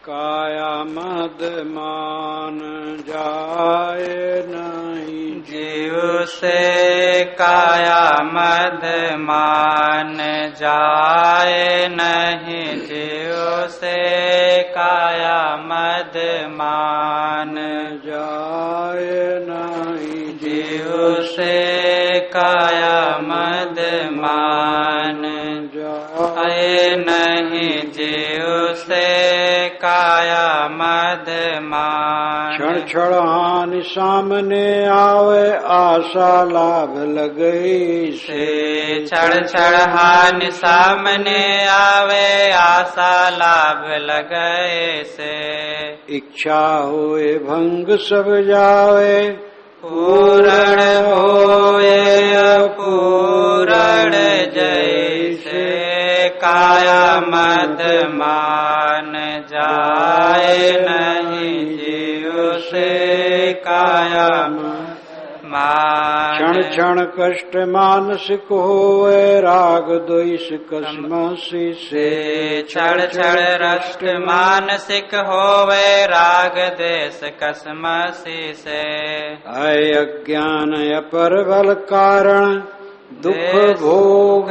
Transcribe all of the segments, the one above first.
काया मद मान जाए नहीं, जीव से काया मद मान जाए नहीं, जीव से काया मद मान जाए नहीं, जीव से काया मद मान जाए नहीं, जीव से काया मद मान। क्षण क्षण हानि सामने आवे, आशा लाभ लगई से क्षण क्षण हानि सामने आवे, आशा लाभ लगए से। इच्छा होए भंग सब जावे, पूरण होए अपूरण जैसे, काया मद मान जाए नहीं, जीव से काया मान। क्षण क्षण कष्ट मानसिक होए, राग द्वेष कसमसी से। क्षण क्षण रष्ट मानसिक होवे, राग द्वेष कसमसी से। है अज्ञान अपर बल कारण, दुख भोग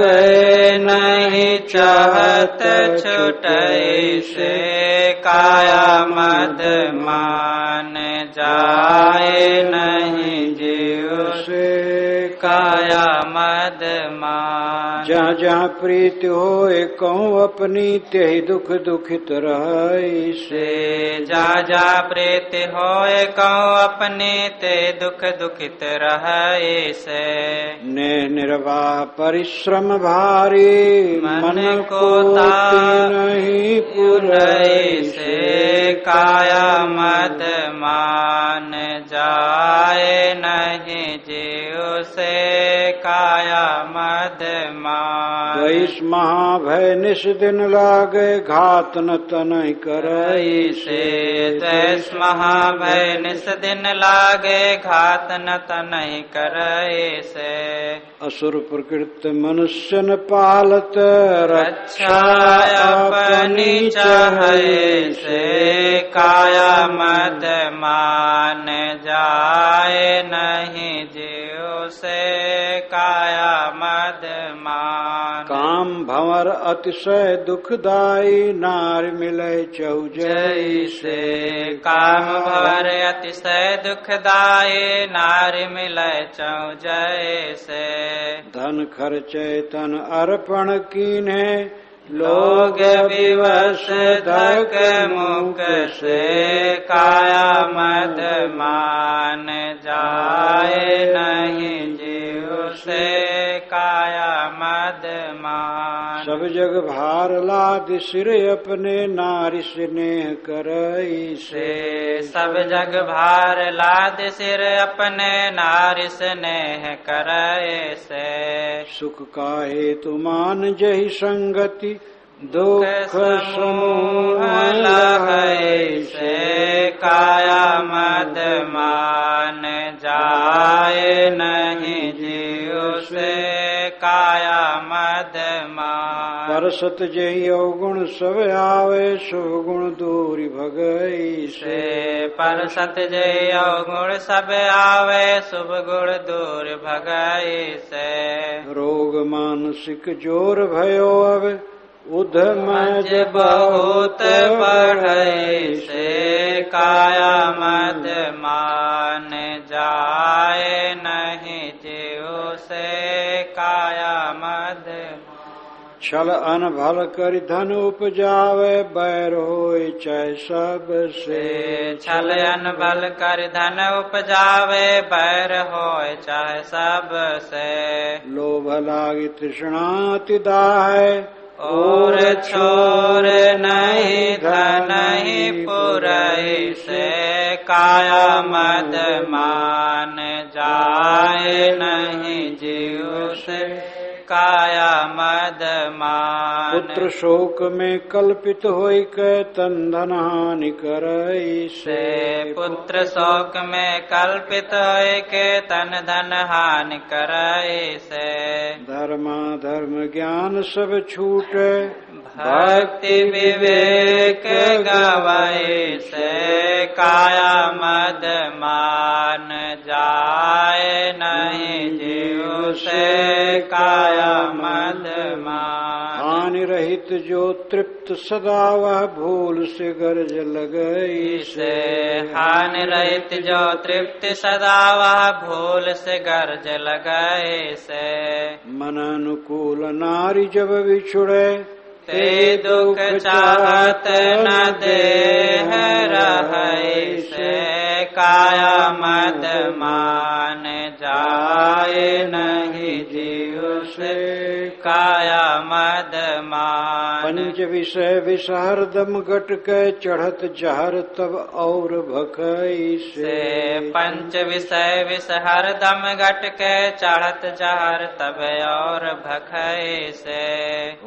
नहीं चाहत छुटै से, काया मद मान जाए नहीं, जीव से काया मद मान। जहाँ जहाँ प्रीति होए कहूँ अपनी, त्यही दुख दुखित रहे से। जहाँ जहाँ प्रीति होए कहूँ अपनी, ते दुख दुखित रहे से। ने निर्वाह परिश्रम भारी, मन को नहीं पुरै से, काया मद मान जाए नहीं, जीव से काया मद मान। द्वेष महाभय निस दिन लागे, घात न तनय करई से। द्वेष महाभय निस दिन लागे, घात न तनय करई से। असुर प्रकृत मनुष्य न पालत, रक्षा अपनी चाहे से, काया मद मान जाए नहीं, जीव से काया मद मान। काम भंवर अतिशय दुखदाई, नार मिले चौजई से। काम भंवर अतिशय दुखदाई, नार मिले चौजई से। धन खर्चे तन अर्पण कीन्हे, लोग विवश धक मुख से, काया मद मान जाए नहीं, जीव से काया मद मान। सब जग भार लाद सिर अपने, नारी स्नेह करई से। सब जग भार लाद सिर अपने, नारी स्नेह करई से। सुख का हेतु मान जहि संगति, दुख समूह लहै से, काया मद मान जाए नहीं, जीव से काया मद मान। परसत जहि अवगुण सब आवे, शुभ गुण दूरी भगई से। परसत जहि अवगुण सब आवे, शुभ गुण दूर भगई से। रोग मानसिक जोर भयो अब, उधम बहुत बढ़ै से, काया मद मान जाए नहीं, जीव से काया मद। छल अनभल कर धन उपजावे, बैर होए चाहे सब से। छल अनभल कर धन उपजावे, बैर होए चाहे सब से। लोभ लागी तृष्णाति दाहे, और छोर नहीं धन ही पुरै से, काया मद मान जाए नहीं, जीव से काया मद मान। पुत्र शोक में कल्पित होई के, तन धन हानि करई से। पुत्र शोक में कल्पित होई के, तन धन हानि करई से। धर्मा धर्म ज्ञान सब छूटे, भक्ति विवेक गवाए से काया मद मान जाए नहीं जीव से काया मद मान। हानि रहित जो तृप्त सदा वह भूल से गर्ज लगई से। हानि रहित जो तृप्त सदा वह भूल से गर्ज लगए से। मन अनुकूल नारी जब बिछुड़े ते दुख चाहत न देह रहै से काया मद मान जाए नहीं जीव से काया मद मान। पंच विषय विष हरदम घट के चढ़त जहर तब और भखई से। पंच विषय विष हरदम घट के चढ़त जहर तब और भखई से।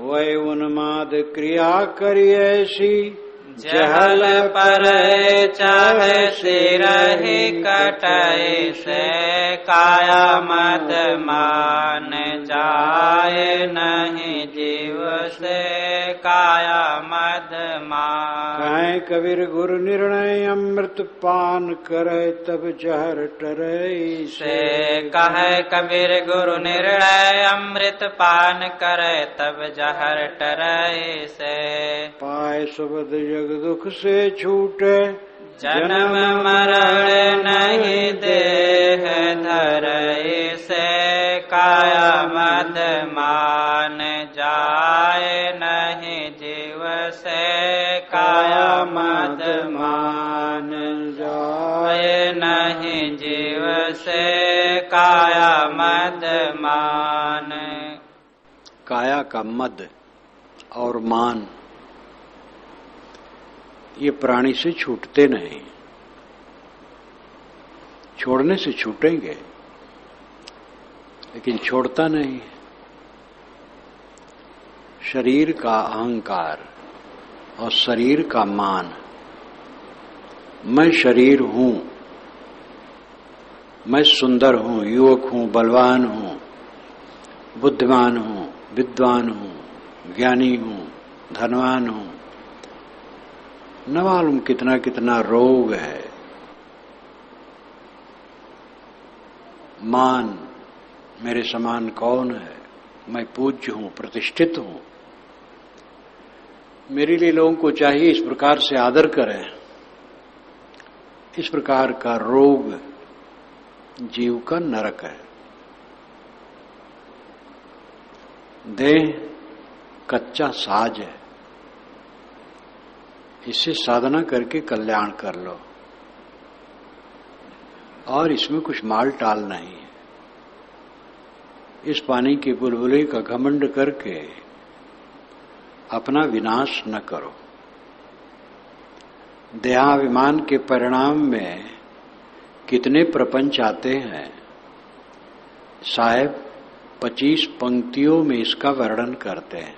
वै उन्माद क्रिया करी ऐसी जहल पर चाहे सिर ही कटै से काया मद मान जाए नहीं जीव से काया मद मान। कहें कबीर गुरु निर्णय अमृत पान करे तब जहर टरै से। कहे कबीर गुरु निर्णय अमृत पान करे तब जहर टरै से। पाए सुबद जग दुख से छूटे जन्म मरण नहीं देह धरै से काया मद मान जाए नहीं जीव से काया मद मान जाए नहीं जीव से काया मद मान। काया का मद और मान ये प्राणी से छूटते नहीं, छोड़ने से छूटेंगे लेकिन छोड़ता नहीं। शरीर का अहंकार और शरीर का मान, मैं शरीर हूं, मैं सुंदर हूं, युवक हूं, बलवान हूं, बुद्धिमान हूं, विद्वान हूं, ज्ञानी हूं, धनवान हूं, न मालूम कितना कितना रोग है। मान मेरे समान कौन है, मैं पूज्य हूं, प्रतिष्ठित हूं, मेरे लिए लोगों को चाहिए इस प्रकार से आदर करें। इस प्रकार का रोग जीव का नरक है। देह कच्चा साज है, इससे साधना करके कल्याण कर लो और इसमें कुछ माल टाल नहीं है। इस पानी के बुलबुले का घमंड करके अपना विनाश न करो। देहाभिमान के परिणाम में कितने प्रपंच आते हैं, साहेब 25 पंक्तियों में इसका वर्णन करते हैं।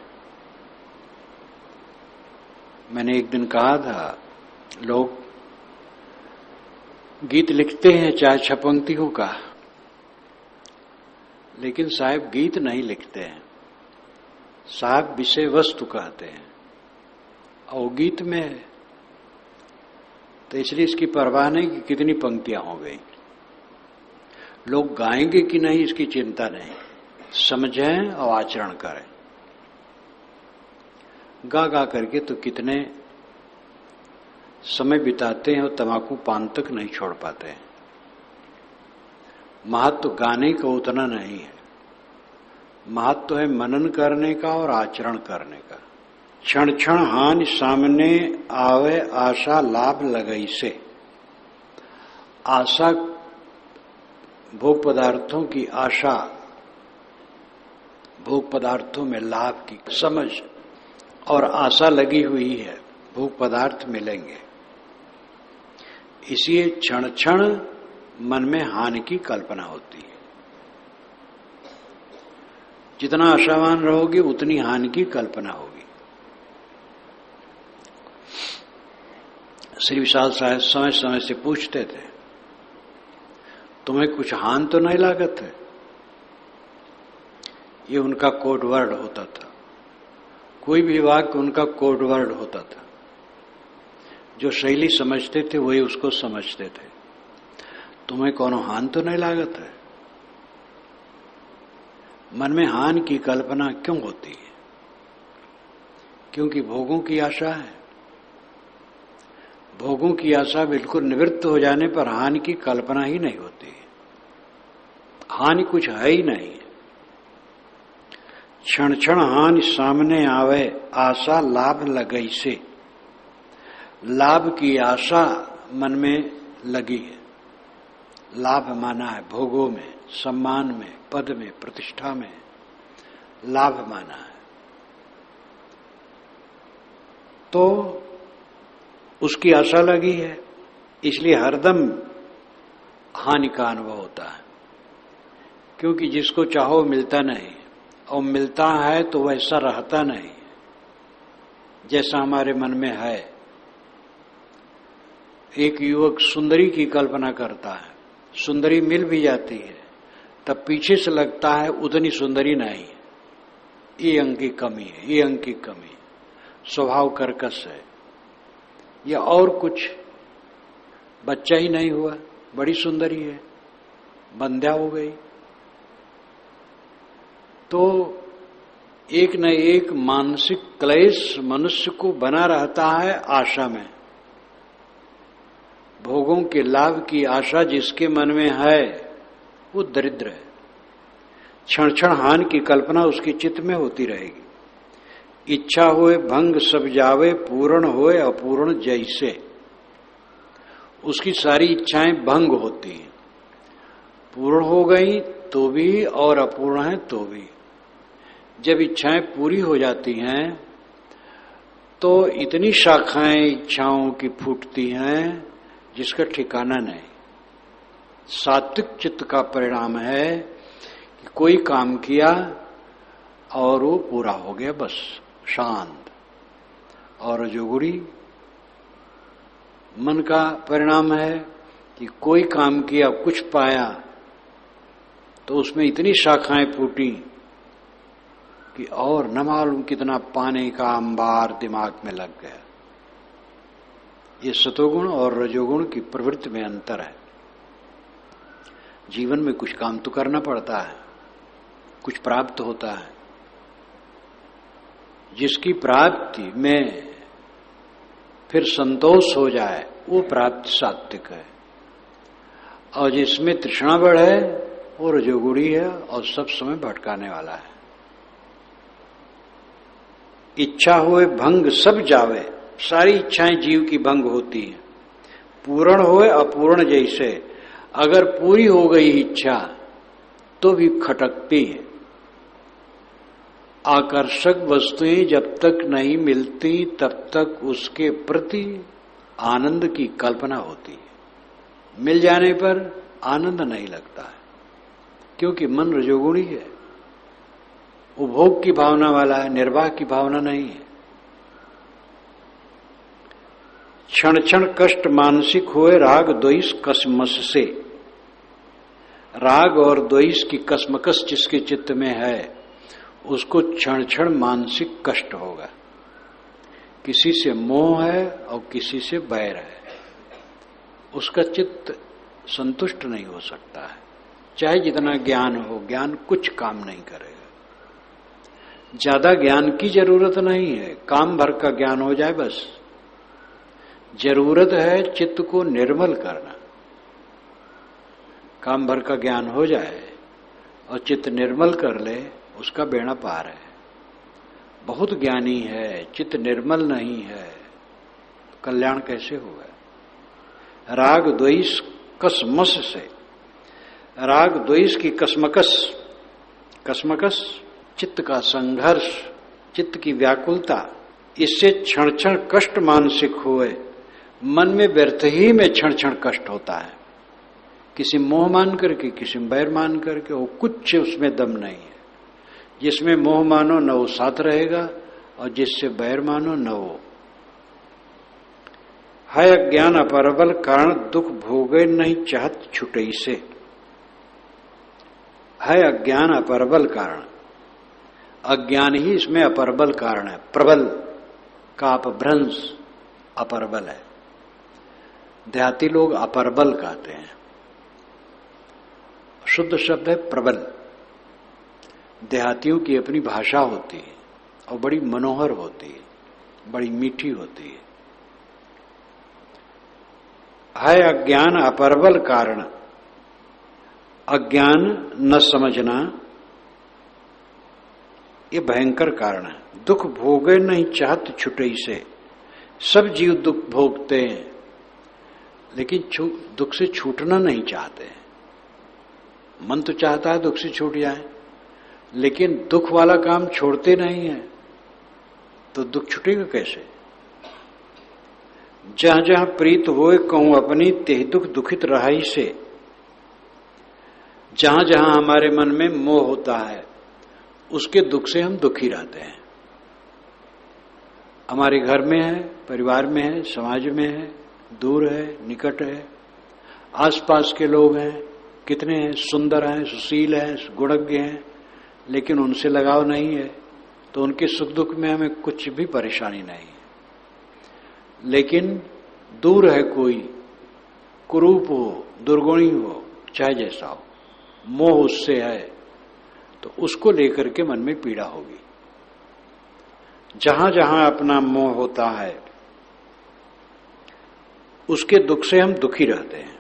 मैंने एक दिन कहा था, लोग गीत लिखते हैं चाहे 6 पंक्तियों का, लेकिन साहब गीत नहीं लिखते हैं, साहब विषय वस्तु कहते हैं और गीत में है, तो इसलिए इसकी परवाह नहीं कि कितनी पंक्तियां हो गई। लोग गाएंगे कि नहीं इसकी चिंता नहीं, समझें और आचरण करें। गा गा करके तो कितने समय बिताते हैं और तंबाकू पान तक नहीं छोड़ पाते हैं। महत्व गाने का उतना नहीं है, महत्व है मनन करने का और आचरण करने का। क्षण क्षण हानि सामने आवे आशा लाभ लगई से। आशा भोग पदार्थों की आशा, भोग पदार्थों में लाभ की समझ और आशा लगी हुई है, भोग पदार्थ मिलेंगे, इसलिए क्षण क्षण मन में हानि की कल्पना होती है। जितना आशावान रहोगे उतनी हानि की कल्पना होगी। श्री विशाल साहब समय समय से पूछते थे, तुम्हें कुछ हानि तो नहीं लागत है? ये उनका कोड वर्ड होता था। कोई भी वाक्य उनका कोड वर्ड होता था। जो शैली समझते थे वही उसको समझते थे। तुम्हें कोनो हान तो नहीं लागत है? मन में हान की कल्पना क्यों होती है? क्योंकि भोगों की आशा है। भोगों की आशा बिल्कुल निवृत्त हो जाने पर हानि की कल्पना ही नहीं होती। हानि कुछ है ही नहीं। क्षण क्षण हानि सामने आवे, आशा लाभ लगई से। लाभ की आशा मन में लगी है। लाभ माना है भोगों में, सम्मान में, पद में, प्रतिष्ठा में लाभ माना है। तो उसकी आशा लगी है, इसलिए हरदम हानि का अनुभव होता है। क्योंकि जिसको चाहो मिलता नहीं, और मिलता है तो वैसा रहता नहीं जैसा हमारे मन में है। एक युवक सुंदरी की कल्पना करता है, सुंदरी मिल भी जाती है, तब पीछे से लगता है उतनी सुंदरी नहीं, ये अंग की कमी है, ये अंग की कमी है, स्वभाव कर्कश है, या और कुछ, बच्चा ही नहीं हुआ, बड़ी सुंदरी है, बंध्या हो गई। तो एक न एक मानसिक क्लेश मनुष्य को बना रहता है आशा में। भोगों के लाभ की आशा जिसके मन में है वो दरिद्र है। क्षण क्षण हानि की कल्पना उसकी चित्त में होती रहेगी। इच्छा होए भंग सब जावे, पूर्ण होए अपूर्ण जैसे। उसकी सारी इच्छाएं भंग होती हैं, पूर्ण हो गई तो भी और अपूर्ण है तो भी। जब इच्छाएं पूरी हो जाती हैं तो इतनी शाखाएं इच्छाओं की फूटती हैं जिसका ठिकाना नहीं। सात्विक चित्त का परिणाम है कि कोई काम किया और वो पूरा हो गया, बस शांत। और रजोगुणी मन का परिणाम है कि कोई काम किया, कुछ पाया तो उसमें इतनी शाखाएं फूटी कि और न मालूम कितना पाने का अंबार दिमाग में लग गया। ये सतोगुण और रजोगुण की प्रवृत्ति में अंतर है। जीवन में कुछ काम तो करना पड़ता है, कुछ प्राप्त होता है। जिसकी प्राप्ति में फिर संतोष हो जाए वो प्राप्ति सात्विक है, और जिसमें तृष्णा बढ़े वो रजोगुणी है और सब समय भटकाने वाला है। इच्छा हुए भंग सब जावे, सारी इच्छाएं जीव की भंग होती हैं। पूर्ण होए अपूर्ण जैसे। अगर पूरी हो गई इच्छा तो भी खटकती है। आकर्षक वस्तुएं जब तक नहीं मिलती तब तक उसके प्रति आनंद की कल्पना होती है। मिल जाने पर आनंद नहीं लगता है, क्योंकि मन रजोगुणी है, उपभोग की भावना वाला है, निर्वाह की भावना नहीं है। क्षण क्षण कष्ट मानसिक हुए राग द्वेष कसमस से। राग और द्वेष की कसमकस जिसके चित्त में है उसको क्षण क्षण मानसिक कष्ट होगा। किसी से मोह है और किसी से बैर है, उसका चित्त संतुष्ट नहीं हो सकता है। चाहे जितना ज्ञान हो, ज्ञान कुछ काम नहीं करेगा। ज्यादा ज्ञान की जरूरत नहीं है, काम भर का ज्ञान हो जाए बस। जरूरत है चित्त को निर्मल करना। काम भर का ज्ञान हो जाए और चित्त निर्मल कर ले, उसका बेड़ा पार है। बहुत ज्ञानी है, चित्त निर्मल नहीं है, कल्याण कैसे होगा? राग द्वेष कसमस से। राग द्वेष की कसमकस, कसमकस चित्त का संघर्ष, चित्त की व्याकुलता, इससे क्षण क्षण कष्ट मानसिक हुए। मन में व्यर्थ ही में क्षण क्षण कष्ट होता है। किसी मोह मान करके, किसी बैर मान करके, वो कुछ उसमें दम नहीं है। जिसमें मोह मानो न वो साथ रहेगा, और जिससे बैर मानो न वो। है अज्ञान अपरबल कारण दुख भोगे नहीं चाहत छुटई से। है अज्ञान अपरबल कारण। अज्ञान ही इसमें अपरबल कारण है। प्रबल का अपभ्रंश अपरबल है। देहाती लोग अपरबल कहते हैं, शुद्ध शब्द है प्रबल। देहातियों की अपनी भाषा होती है और बड़ी मनोहर होती है, बड़ी मीठी होती है। अज्ञान अपरबल कारण। अज्ञान न समझना ये भयंकर कारण है। दुख भोगे नहीं चाहत छुटई से। सब जीव दुख भोगते हैं लेकिन दुख से छूटना नहीं चाहते। मन तो चाहता है दुख से छूट जाए, लेकिन दुख वाला काम छोड़ते नहीं है, तो दुख छूटेगा कैसे? जहां जहां प्रीत होए कहूं अपनी, तेह दुख दुखित रहाई से। जहां जहां हमारे मन में मोह होता है उसके दुख से हम दुखी रहते हैं। हमारे घर में है, परिवार में है, समाज में है, दूर है, निकट है, आसपास के लोग हैं, कितने हैं, सुंदर हैं, सुशील हैं, गुणज्ञ हैं, लेकिन उनसे लगाव नहीं है, तो उनके सुख दुख में हमें कुछ भी परेशानी नहीं है। लेकिन दूर है कोई, कुरूप हो, दुर्गुणी हो, चाहे जैसा हो, मोह उससे है, तो उसको लेकर के मन में पीड़ा होगी। जहां जहां अपना मोह होता है उसके दुख से हम दुखी रहते हैं।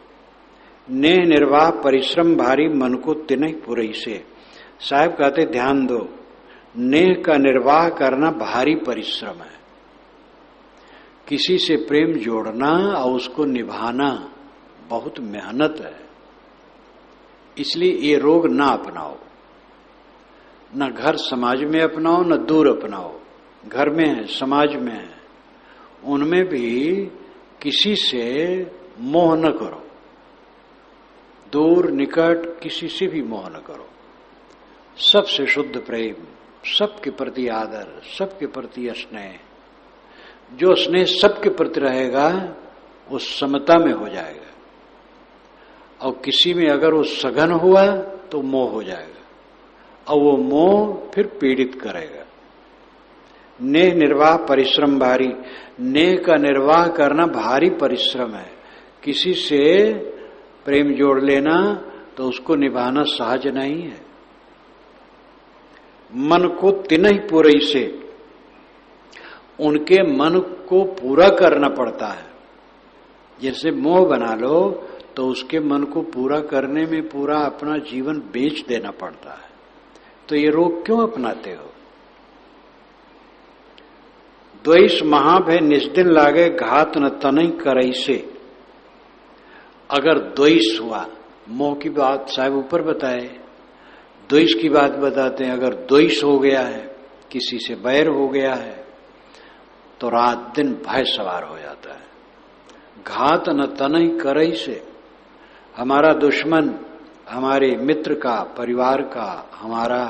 नेह निर्वाह परिश्रम भारी, मन को तिनहि पुरई से। साहब कहते ध्यान दो, नेह का निर्वाह करना भारी परिश्रम है। किसी से प्रेम जोड़ना और उसको निभाना बहुत मेहनत है। इसलिए ये रोग ना अपनाओ, न घर समाज में अपनाओ, न दूर अपनाओ। घर में है, समाज में है, उनमें भी किसी से मोह न करो। दूर निकट किसी से भी मोह न करो। सबसे शुद्ध प्रेम, सबके प्रति आदर, सबके प्रति स्नेह। जो स्नेह सबके प्रति रहेगा वो समता में हो जाएगा, और किसी में अगर वो सघन हुआ तो मोह हो जाएगा, और वो मोह फिर पीड़ित करेगा। नेह निर्वाह परिश्रम भारी। नेह का निर्वाह करना भारी परिश्रम है। किसी से प्रेम जोड़ लेना तो उसको निभाना सहज नहीं है। मन को तिनहि पुरई से। उनके मन को पूरा करना पड़ता है। जैसे मोह बना लो तो उसके मन को पूरा करने में पूरा अपना जीवन बेच देना पड़ता है। तो ये रोग क्यों अपनाते हो? द्वेष महाभय निस्दिन लागे, घात न तनहि करई से। अगर द्वेष हुआ, मोह की बात साहब ऊपर बताए, द्वेष की बात बताते हैं। अगर द्वेष हो गया है, किसी से बैर हो गया है, तो रात दिन भय सवार हो जाता है। घात न तनहि करई से। हमारा दुश्मन हमारे मित्र का, परिवार का, हमारा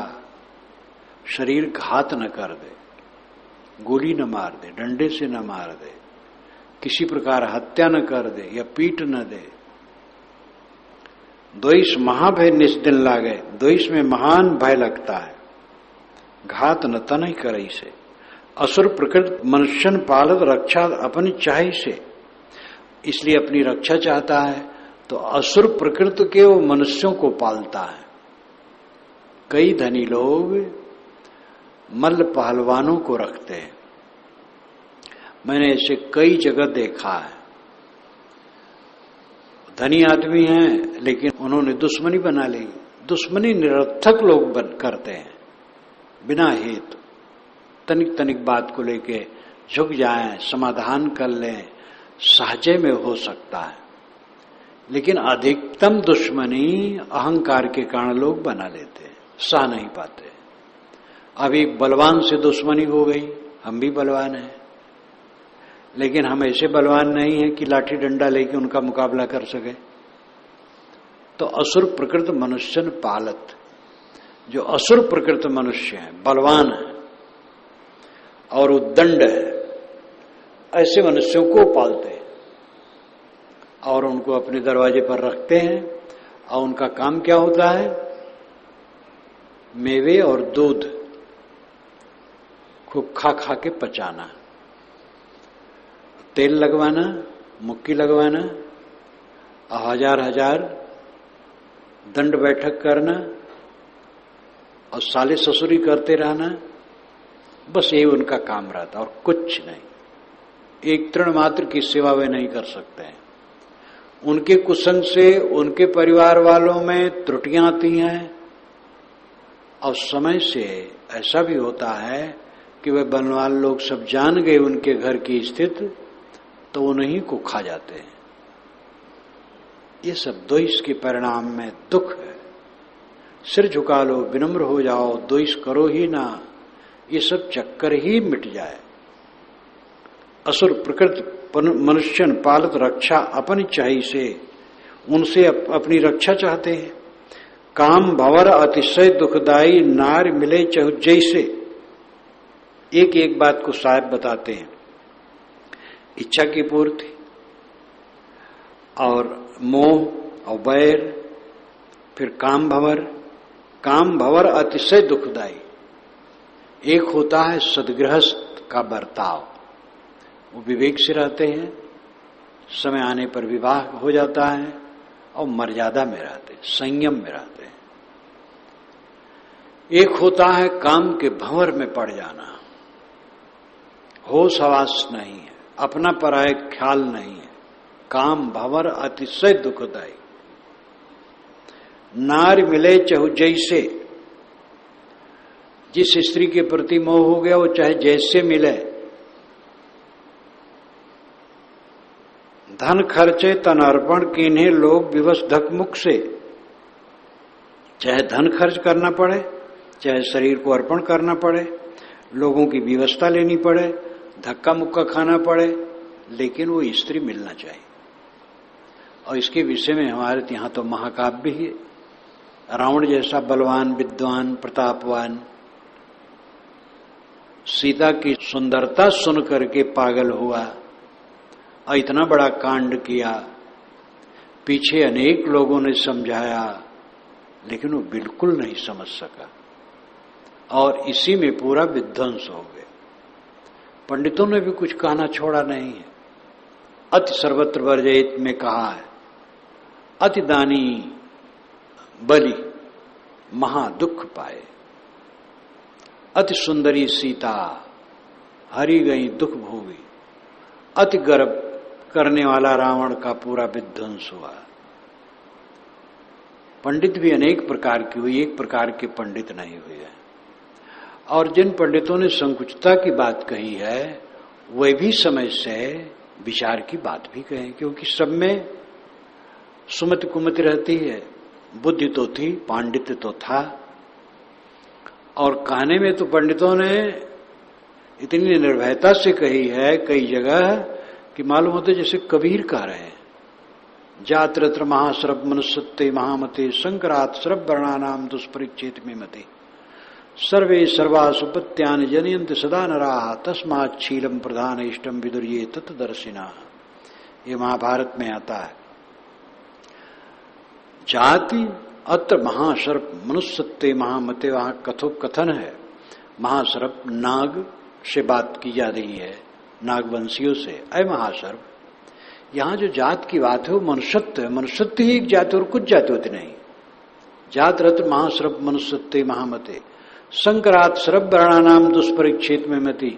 शरीर घात न कर दे, गोली न मार दे, डंडे से न मार दे, किसी प्रकार हत्या न कर दे या पीट न दे। द्वेष महाभय निस्दिन लागे। द्वेष में महान भय लगता है। घात न तनहि करई से। असुर प्रकृत मनुष्यन पालत, रक्षा अपनी चाही से। इसलिए अपनी रक्षा चाहता है तो असुर प्रकृति के वो मनुष्यों को पालता है। कई धनी लोग मल्ल पहलवानों को रखते हैं। मैंने ऐसे कई जगह देखा है। धनी आदमी हैं लेकिन उन्होंने दुश्मनी बना ली। दुश्मनी निरर्थक लोग करते हैं, बिना हेतु। तनिक तनिक बात को लेके झुक जाएं, समाधान कर लें, सहजे में हो सकता है। लेकिन अधिकतम दुश्मनी अहंकार के कारण लोग बना लेते हैं, सह नहीं पाते। अब एक बलवान से दुश्मनी हो गई, हम भी बलवान हैं, लेकिन हम ऐसे बलवान नहीं हैं कि लाठी डंडा लेके उनका मुकाबला कर सके। तो असुर प्रकृत मनुष्यन पालत। जो असुर प्रकृत मनुष्य हैं, बलवान है और उद्दंड है, ऐसे मनुष्यों को पालते हैं और उनको अपने दरवाजे पर रखते हैं। और उनका काम क्या होता है? मेवे और दूध खूब खा खा के पचाना, तेल लगवाना, मुक्की लगवाना, हजार हजार दंड बैठक करना और साले ससुरी करते रहना, बस ये उनका काम रहता और कुछ नहीं। एक तृण मात्र की सेवा वे नहीं कर सकते हैं। उनके कुसंग से उनके परिवार वालों में त्रुटियां आती हैं और समय से ऐसा भी होता है कि वे बनवाल लोग सब जान गए उनके घर की स्थिति, तो उन्हीं को खा जाते हैं। ये सब द्वेष के परिणाम में दुख है। सिर झुका लो, विनम्र हो जाओ, द्वेष करो ही ना, ये सब चक्कर ही मिट जाए। असुर प्रकृति मनुष्यन पालत रक्षा अपनी चाही से, उनसे अपनी रक्षा चाहते हैं। काम भंवर अतिशय दुखदाई, नार मिले चहु जैसे। एक एक बात को साहब बताते हैं। इच्छा की पूर्ति और मोह और बैर, फिर काम भंवर। काम भंवर अतिशय दुखदाई। एक होता है सदगृहस्थ का बर्ताव, वो विवेक से रहते हैं, समय आने पर विवाह हो जाता है और मर्यादा में रहते हैं, संयम में रहते हैं। एक होता है काम के भंवर में पड़ जाना, होश हवास नहीं है, अपना पराया ख्याल नहीं है। काम भंवर अतिशय दुखदायी। नार मिले चहु जैसे, जिस स्त्री के प्रति मोह हो गया वो चाहे जैसे मिले। धन खर्चे तन अर्पण किन्हें लोग विवश धकमुख से। चाहे धन खर्च करना पड़े, चाहे शरीर को अर्पण करना पड़े, लोगों की व्यवस्था लेनी पड़े, धक्का मुक्का खाना पड़े, लेकिन वो स्त्री मिलना चाहिए। और इसके विषय में हमारे यहाँ तो महाकाव्य ही है। रावण जैसा बलवान, विद्वान, प्रतापवान सीता की सुंदरता सुन करके पागल हुआ और इतना बड़ा कांड किया। पीछे अनेक लोगों ने समझाया, लेकिन वो बिल्कुल नहीं समझ सका और इसी में पूरा विध्वंस हो गया। पंडितों ने भी कुछ कहना छोड़ा नहीं है। अति सर्वत्र वर्जयित में कहा है, अति दानी बलि महा दुख पाए। अति सुंदरी सीता हरी गई दुख भोगी। अति गर्व करने वाला रावण का पूरा विध्वंस हुआ। पंडित भी अनेक प्रकार की हुई, एक प्रकार के पंडित नहीं हुए। और जिन पंडितों ने संकुचितता की बात कही है, वे भी समय से विचार की बात भी कहें, क्योंकि सब में सुमति कुमति रहती है। बुद्धि तो थी, पांडित्य तो था। और कहने में तो पंडितों ने इतनी निर्भयता से कही है कई जगह कि मालूम होते जैसे कबीर कह रहे हैं, जात्र महाश्रभ मनुष्यत्ते महामते शंकरात् श्रभ वर्णानाम दुष्परिच्छेद में मते सर्वे सर्वा सुपत्यान जनयंत सदा नराः तस्मात् शीलम प्रधान इष्टम विदुर्ये तत्दर्शिना। ये महाभारत में आता है। जाति अत्र महाशर्प मनुष्यत्ते महामते, वहां कथोपकथन है। महाशर्प नाग से बात की जा रही है, नागवंशियों से। अय महाशर्प, यहां जो जात की बात है वो मनुष्यत्व है। मनुष्यत्व ही एक जाति और कुछ जाति होती नहीं। जात रत्र महाशर्प मनुष्यत्ते महामते शंकरात् श्रभ वर्णानाम दुष्परिच्छेद में मति।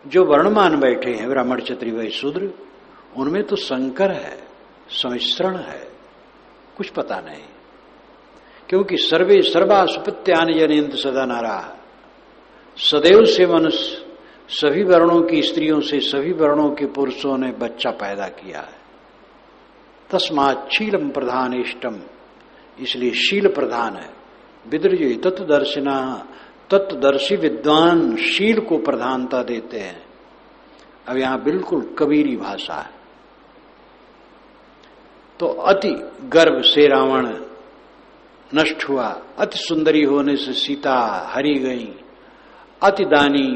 जो वर्णमान बैठे हैं ब्राह्मण क्षत्रिय वैश्य शूद्र, उनमें तो संकर है, सम्मिश्रण है, कुछ पता नहीं। क्योंकि सर्वे सर्वा सुपत्यान जनयंत सदा नाराः, सदैव से मनुष्य सभी वर्णों की स्त्रियों से सभी वर्णों के पुरुषों ने बच्चा पैदा किया है। तस्मात् शीलम प्रधान इष्टम, इसलिए शील प्रधान है। विदुर्ये तत्वदर्शिना, तत्वदर्शी विद्वान शील को प्रधानता देते हैं। अब यहां बिल्कुल कबीरी भाषा है। तो अति गर्व से रावण नष्ट हुआ, अति सुंदरी होने से सीता हरी गई, अति दानी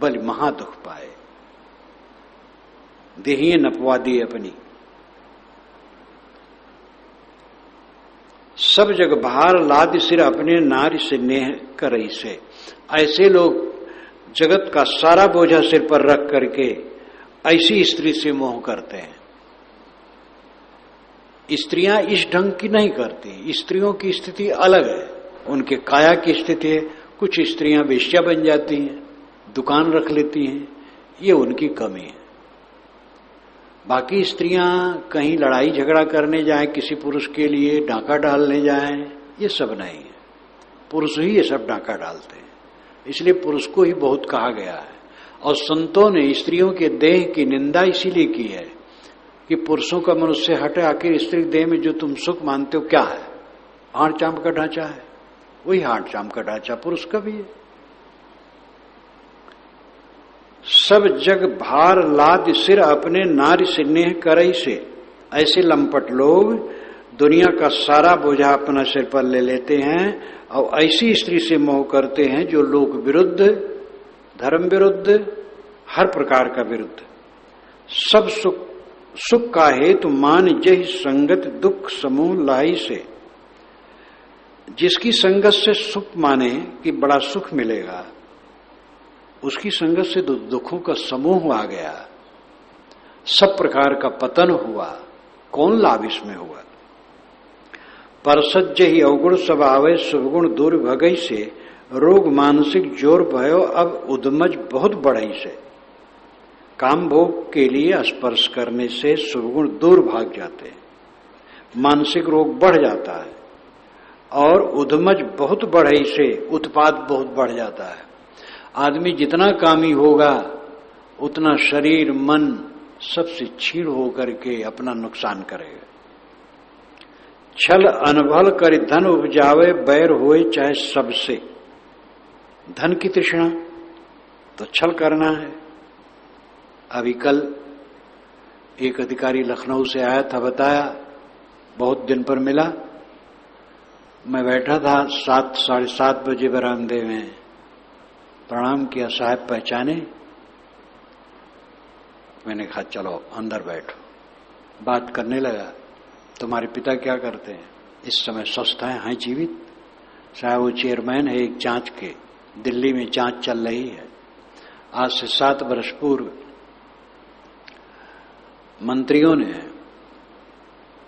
बल महादुख पाए। देहिए नपवा दी अपनी। सब जग भार लाद सिर अपने नारी से नेह करई से। ऐसे लोग जगत का सारा बोझा सिर पर रख करके ऐसी स्त्री से मोह करते हैं। स्त्रियां इस ढंग की नहीं करती, स्त्रियों की स्थिति अलग है, उनके काया की स्थिति है। कुछ स्त्रियां वेश्या बन जाती हैं, दुकान रख लेती हैं, ये उनकी कमी है। बाकी स्त्रियां कहीं लड़ाई झगड़ा करने जाएं, किसी पुरुष के लिए डाका डालने जाएं, ये सब नहीं है। पुरुष ही ये सब डाका डालते हैं, इसलिए पुरुष को ही बहुत कहा गया है। और संतों ने स्त्रियों के देह की निंदा इसीलिए की है कि पुरुषों का मनुष्य हटे, आखिर स्त्री देह में जो तुम सुख मानते हो क्या है? हाड़ चाम का ढांचा है, वही हाड़ चाम का ढांचा पुरुष का भी है। सब जग भार लाद सिर अपने नारी स्नेह करई से, ऐसे लंपट लोग दुनिया का सारा बोझा अपना सिर पर ले लेते हैं और ऐसी स्त्री से मोह करते हैं जो लोक विरुद्ध, धर्म विरुद्ध, हर प्रकार का विरुद्ध, सब सुख का हेतु मान जहि संगत दुख समूह लाई से। जिसकी संगत से सुख माने कि बड़ा सुख मिलेगा, उसकी संगत से दुखों का समूह आ गया, सब प्रकार का पतन हुआ। कौन लाभ इसमें हुआ? परसज ही अवगुण सब आवे, शुभगुण दूर भगई से, रोग मानसिक जोर भयो अब उद्मज बहुत बढ़ई से। काम भोग के लिए स्पर्श करने से शुभगुण दूर भाग जाते हैं, मानसिक रोग बढ़ जाता है, और उद्मज बहुत बढ़ई से उत्पाद बहुत बढ़ जाता है। आदमी जितना कामी होगा उतना शरीर मन सबसे छीण होकर के अपना नुकसान करेगा। छल अनभल कर धन उपजावे, बैर होए चाहे सबसे। धन की तृष्णा तो छल करना है। अभी कल एक अधिकारी लखनऊ से आया था, बताया बहुत दिन पर मिला। मैं बैठा था 7 साढ़े 7 बजे बरामदे में, प्रणाम किया, साहब पहचाने? मैंने कहा चलो अंदर बैठो। बात करने लगा, तुम्हारे पिता क्या करते हैं? इस समय स्वस्थ हैं जीवित? साहब वो चेयरमैन है एक जांच के, दिल्ली में जांच चल रही है। आज से 7 वर्ष पूर्व मंत्रियों ने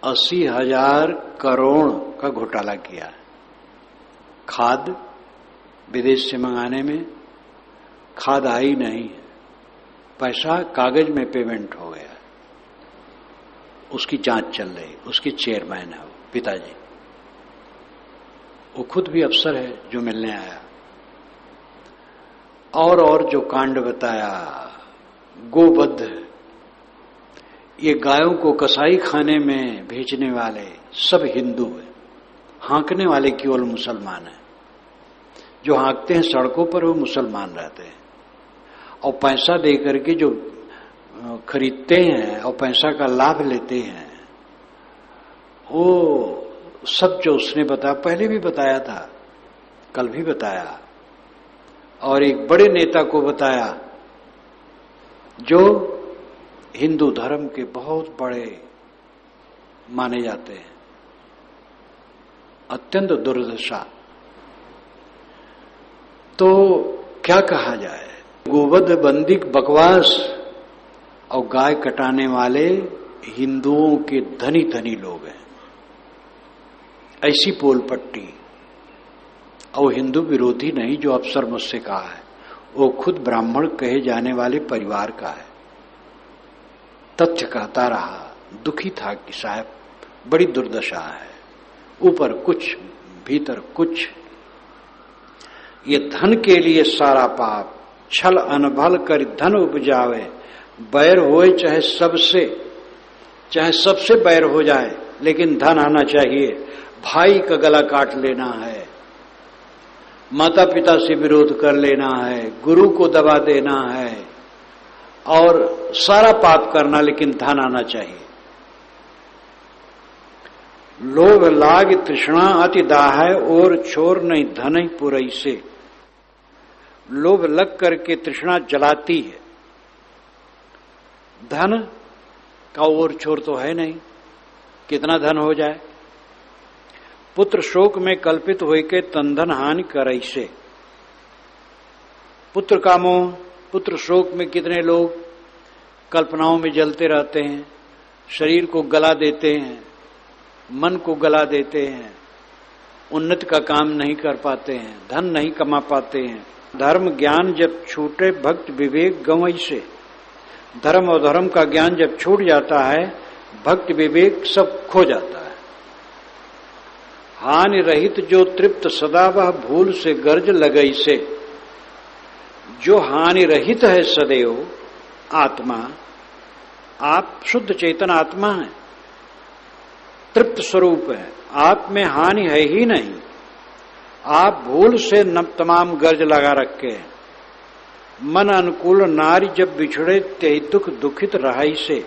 80,000 करोड़ का घोटाला किया, खाद विदेश से मंगाने में। खाद आई नहीं, पैसा कागज में पेमेंट हो गया, उसकी जांच चल रही। उसकी चेयरमैन है वो पिताजी, वो खुद भी अफसर है जो मिलने आया। और जो कांड बताया, गोवध, ये गायों को कसाई खाने में भेजने वाले सब हिंदू हैं, हाँकने वाले केवल मुसलमान हैं। जो हाँकते हैं सड़कों पर वो मुसलमान रहते हैं, और पैसा दे करके जो खरीदते हैं और पैसा का लाभ लेते हैं, वो सब जो उसने बताया, पहले भी बताया था, कल भी बताया, और एक बड़े नेता को बताया जो हिंदू धर्म के बहुत बड़े माने जाते हैं। अत्यंत दुर्दशा। तो क्या कहा जाए? गोवध बंदी बकवास और गाय कटाने वाले हिंदुओं के धनी धनी लोग हैं, ऐसी पोल पट्टी। और हिंदू विरोधी नहीं, जो अफसर मुझसे कहा है वो खुद ब्राह्मण कहे जाने वाले परिवार का है। तथ्य कहता रहा, दुखी था कि साहब बड़ी दुर्दशा है, ऊपर कुछ भीतर कुछ। ये धन के लिए सारा पाप, छल अनभल कर धन उपजावे, बैर होए चाहे सबसे बैर हो जाए, लेकिन धन आना चाहिए। भाई का गला काट लेना है, माता पिता से विरोध कर लेना है, गुरु को दबा देना है, और सारा पाप करना, लेकिन धन आना चाहिए। लोभ लाग तृष्णा अति दाहै, और छोर नहीं धन ही पुरई से। लोभ लग करके तृष्णा जलाती है, धन का और छोर तो है नहीं, कितना धन हो जाए। पुत्र शोक में कल्पित होके तंधन हानि करई से। पुत्र का मोह, पुत्र शोक में कितने लोग कल्पनाओं में जलते रहते हैं, शरीर को गला देते हैं, मन को गला देते हैं, उन्नति का काम नहीं कर पाते हैं, धन नहीं कमा पाते हैं। धर्म ज्ञान जब छूटे भक्त विवेक गंवई से, धर्म और धर्म का ज्ञान जब छूट जाता है, भक्त विवेक सब खो जाता है। हानि रहित जो तृप्त सदा वह भूल से गर्ज लगई से। जो हानि रहित है सदैव आत्मा, आप शुद्ध चेतन आत्मा है, तृप्त स्वरूप है, आप में हानि है ही नहीं। आप भूल से तमाम गर्ज लगा रखे हैं। मन अनुकूल नारी जब बिछड़े ते दुख दुखित रहाई से।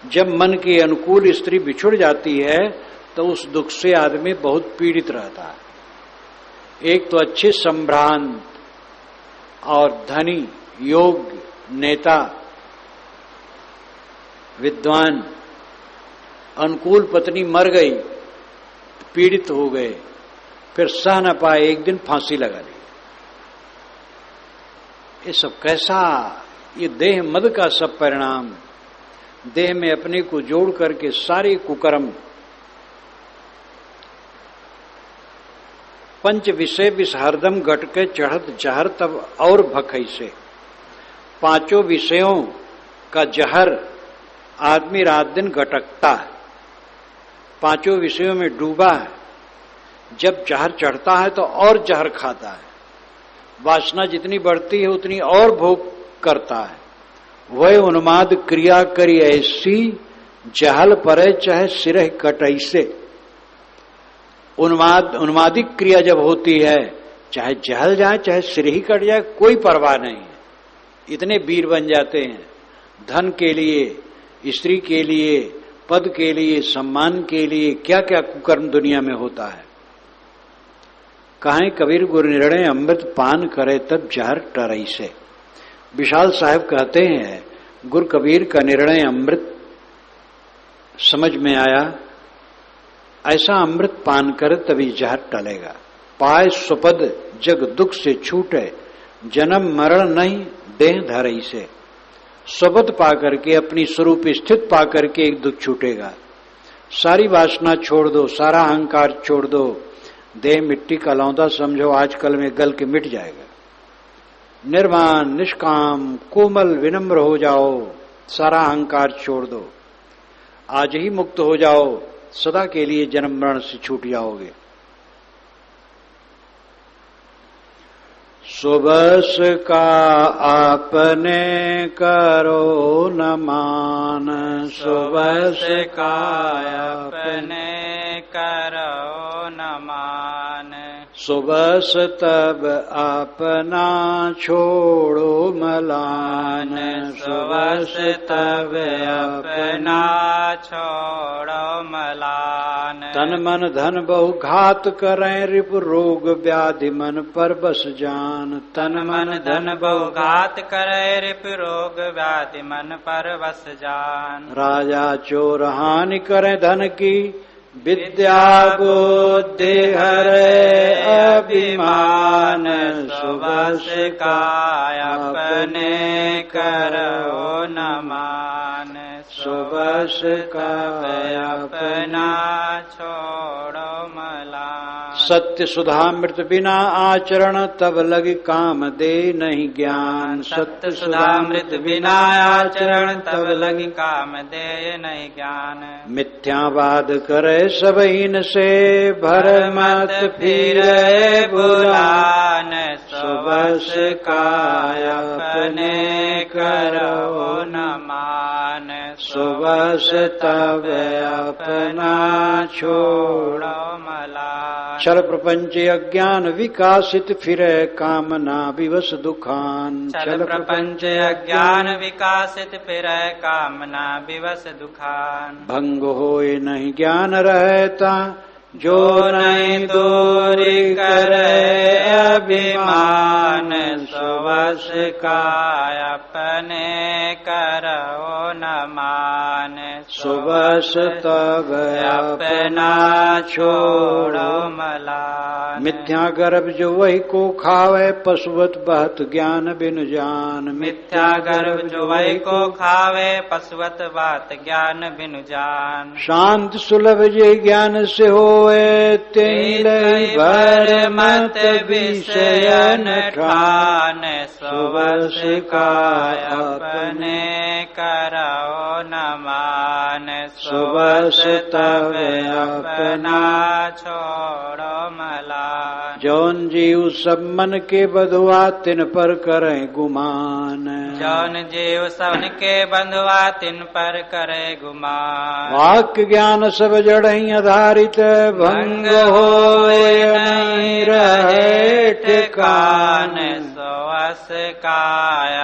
जब मन की अनुकूल स्त्री बिछुड़ जाती है तो उस दुख से आदमी बहुत पीड़ित रहता है। एक तो अच्छे संभ्रांत और धनी योग्य नेता विद्वान, अनुकूल पत्नी मर गई, पीड़ित हो गए, फिर सह न पाए, एक दिन फांसी लगा ली। ये सब कैसा, ये देह मद का सब परिणाम। देह में अपने को जोड़ करके सारे कुकर्म, पंच विषय विष हरदम घट के चढ़त जहर तब और भखई से। पांचों विषयों का जहर आदमी रात दिन घटकता है, पांचों विषयों में डूबा है। जब जहर चढ़ता है तो और जहर खाता है। वासना जितनी बढ़ती है उतनी और भोग करता है। वह उन्माद क्रिया करी ऐसी, जहल परे चाहे सिरह कटई से। उन्मादिक क्रिया जब होती है, चाहे जहल जाए चाहे सिर ही कट जाए, कोई परवाह नहीं है। इतने वीर बन जाते हैं। धन के लिए, स्त्री के लिए, पद के लिए, सम्मान के लिए क्या क्या कुकर्म दुनिया में होता है। कहें कबीर गुरु निर्णय अमृत पान करे तब जहर टरई से। विशाल साहब कहते हैं गुरु कबीर का निर्णय अमृत समझ में आया, ऐसा अमृत पान करे तभी जहर टलेगा। पाए सुपद जग दुख से छूटे, जन्म मरण नहीं देह धरई से। स्वपद पा करके, अपनी स्वरूप स्थित पा करके एक दुख छूटेगा। सारी वासना छोड़ दो, सारा अहंकार छोड़ दो। देह मिट्टी का लौंदा समझो, आजकल में गल के मिट जाएगा। निर्वाण निष्काम कोमल विनम्र हो जाओ, सारा अहंकार छोड़ दो, आज ही मुक्त हो जाओ, सदा के लिए जन्म मरण से छूट जाओगे। सुबस का आपने करो न मान, सुबस का अपने करो न मान। सुबस तब अपना छोड़ो मलान, सुबस तब अपना छोड़ो मलान। तन मन धन बहु घात करें, रिप रोग व्याधि मन पर बस जान। तन मन धन बहु घात करे, रिप रोग व्याधि मन पर बस जान। राजा चोर हानि करें धन की, विद्या बुद्धि हरे अभिमान। सुबस का अपने करो न मान, सुबस का अपना छोड़ो मलान। सत्य सुधामृत बिना आचरण, तब लगी काम दे नहीं ज्ञान। सत्य सुधामृत बिना आचरण, तब लगी काम दे नहीं ज्ञान। मिथ्यावाद करे सब इन से, भर मत फिरे बुलान। सुबस का अपने करो न मान, सुबस तब अपना छोड़ो मलान। छल प्रपंच अज्ञान विकासित फिरे, कामना विवश दुखान। छल प्रपंच अज्ञान विकासित फिरे, कामना विवश दुखान। भंग होए नहीं ज्ञान रहता, जो नहीं दूरी करे अभिमान, सो वश का अपने करो न मान, सो वश तब अपना छोड़ो मलान। मिथ्या गर्भ जो वही को खावे, पशुवत बहत ज्ञान बिन जान। मिथ्या गर्भ जो वही को खावे, पशुवत बात ज्ञान बिनु जान। शांत सुलभ जे ज्ञान से होए, तेई भर मत विषयन ठान। सो वश का अपने करो न मान, सो वश तब अपना छोड़ो मलान। जौन जीव सब मन के बधुआ, तिन पर करें गुमान। जौन जीव सबन के बंधुआ, तिन पर करे गुमान। वाक्य ज्ञान सब जड़हि आधारित, भंग होए नहीं रहे ठिकान। सो वश का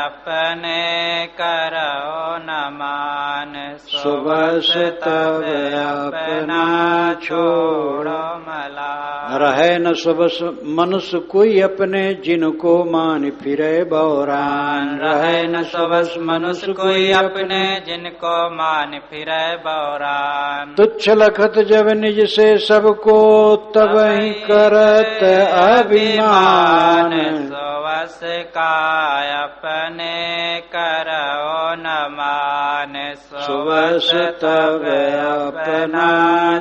अपने करो न मान, सो वश तब अपना छोड़ो मलान। रहे न सबस मनुष्य कोई अपने, जिनको मान फिरे बौरान। रहे न सबस मनुष्य कोई अपने, जिनको मान फिरे बौरान। तुच्छ लखत जब निज से सबको, तब ही करत अभिमान। सो वश का अपने करो न मान, सो वश तब अपना